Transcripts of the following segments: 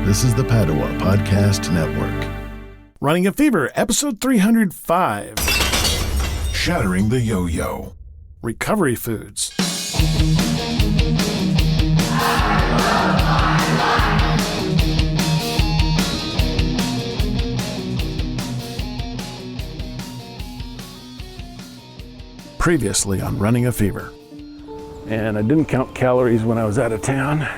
This is the Padua Podcast Network. Running a Fever, episode 305. Shattering the Yo-Yo. Recovery foods. Previously on Running a Fever. And I didn't count calories when I was out of town.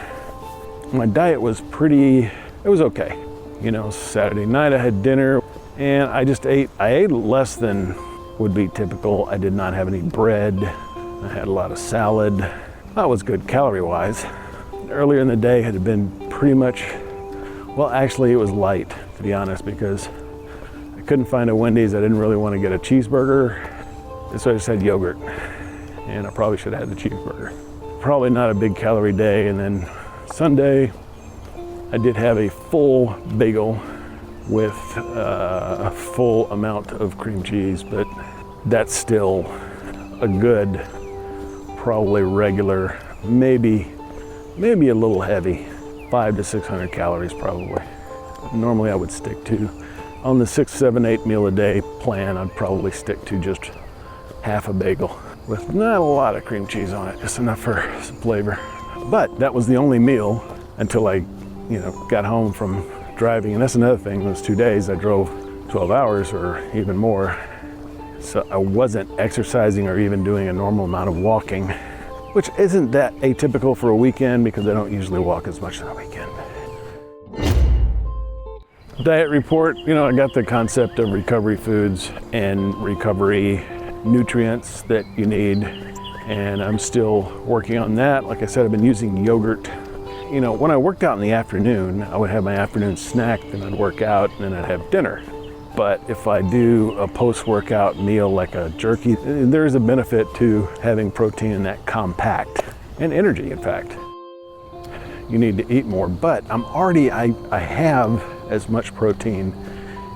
My diet was it was okay. You know, Saturday night I had dinner and I ate less than would be typical. I did not have any bread. I had a lot of salad. That was good calorie-wise. Earlier in the day had been pretty much, well, actually it was light, to be honest, because I couldn't find a Wendy's. I didn't really want to get a cheeseburger. So I just had yogurt, and I probably should have had the cheeseburger. Probably not a big calorie day. And then Sunday, I did have a full bagel with a full amount of cream cheese, but that's still a good, probably regular, maybe a little heavy, 500 to 600 calories probably. Normally I would stick to, on the 6, 7, 8 meal a day plan, I'd probably stick to just half a bagel with not a lot of cream cheese on it, just enough for some flavor. But that was the only meal until I, got home from driving. And that's another thing, those 2 days I drove 12 hours or even more. So I wasn't exercising or even doing a normal amount of walking, which isn't that atypical for a weekend because I don't usually walk as much on a weekend. Diet report, I got the concept of recovery foods and recovery nutrients that you need, and I'm still working on that. Like I said, I've been using yogurt. When I worked out in the afternoon, I would have my afternoon snack, then I'd work out, and then I'd have dinner. But if I do a post-workout meal like a jerky, there is a benefit to having protein in that compact, and energy, in fact. You need to eat more, but I have as much protein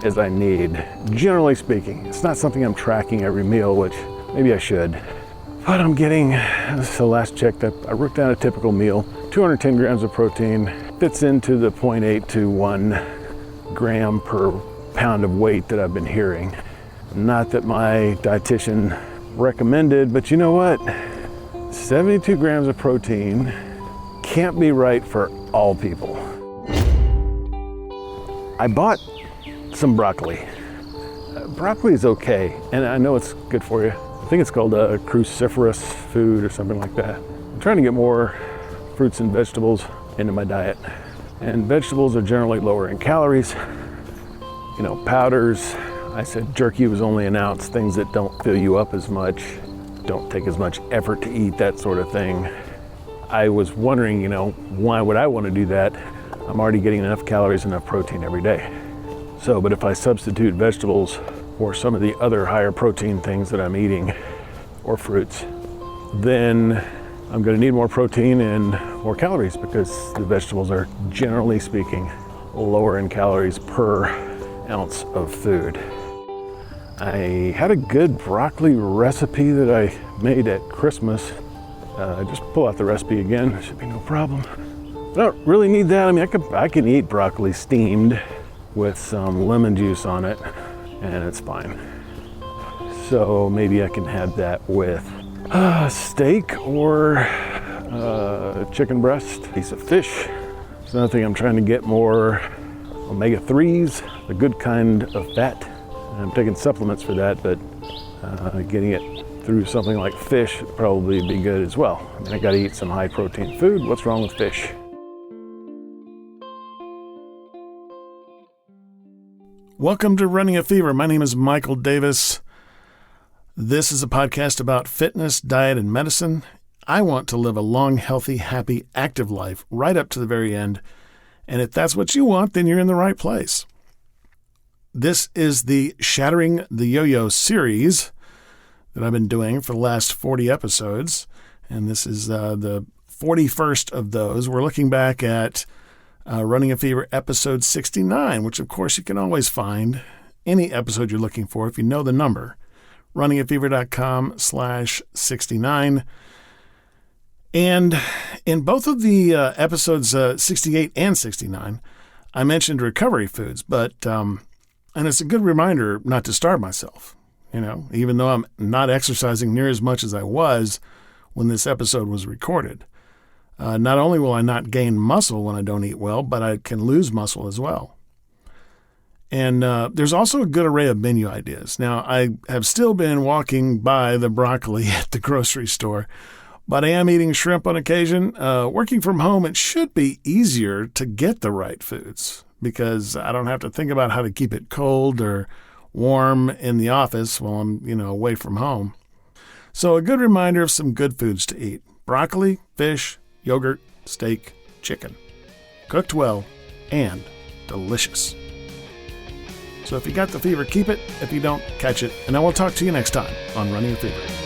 as I need, generally speaking. It's not something I'm tracking every meal, which maybe I should. But I'm getting, so last checked up, I wrote down a typical meal, 210 grams of protein, fits into the 0.8 to 1 gram per pound of weight that I've been hearing. Not that my dietitian recommended, but you know what? 72 grams of protein can't be right for all people. I bought some broccoli. Broccoli is okay, and I know it's good for you. I think it's called a cruciferous food or something like that. I'm trying to get more fruits and vegetables into my diet. And vegetables are generally lower in calories. Powders. I said jerky was only an ounce, things that don't fill you up as much, don't take as much effort to eat, that sort of thing. I was wondering, why would I want to do that? I'm already getting enough calories, enough protein every day. So, but if I substitute vegetables or some of the other higher protein things that I'm eating, or fruits, then I'm going to need more protein and more calories because the vegetables are, generally speaking, lower in calories per ounce of food. I had a good broccoli recipe that I made at Christmas. Just pull out the recipe again, it should be no problem. I don't really need that. I can eat broccoli steamed with some lemon juice on it, and it's fine. So maybe I can have that with steak or chicken breast, piece of fish. It's another thing I'm trying to get more omega-3s, a good kind of fat. I'm taking supplements for that, but getting it through something like fish would probably be good as well. I got to eat some high protein food. What's wrong with fish? Welcome to Running a Fever. My name is Michael Davis. This is a podcast about fitness, diet, and medicine. I want to live a long, healthy, happy, active life right up to the very end. And if that's what you want, then you're in the right place. This is the Shattering the Yo-Yo series that I've been doing for the last 40 episodes. And this is the 41st of those. We're looking back at Running a Fever episode 69, which of course you can always find any episode you're looking for if you know the number. runningafever.com/69. And in both of the episodes 68 and 69, I mentioned recovery foods, but and it's a good reminder not to starve myself. Even though I'm not exercising near as much as I was when this episode was recorded. Not only will I not gain muscle when I don't eat well, but I can lose muscle as well. And there's also a good array of menu ideas. Now, I have still been walking by the broccoli at the grocery store, but I am eating shrimp on occasion. Working from home, it should be easier to get the right foods because I don't have to think about how to keep it cold or warm in the office while I'm, away from home. So a good reminder of some good foods to eat. Broccoli, fish, yogurt, steak, chicken. Cooked well and delicious. So if you got the fever, keep it. If you don't, catch it. And I will talk to you next time on Running a Fever.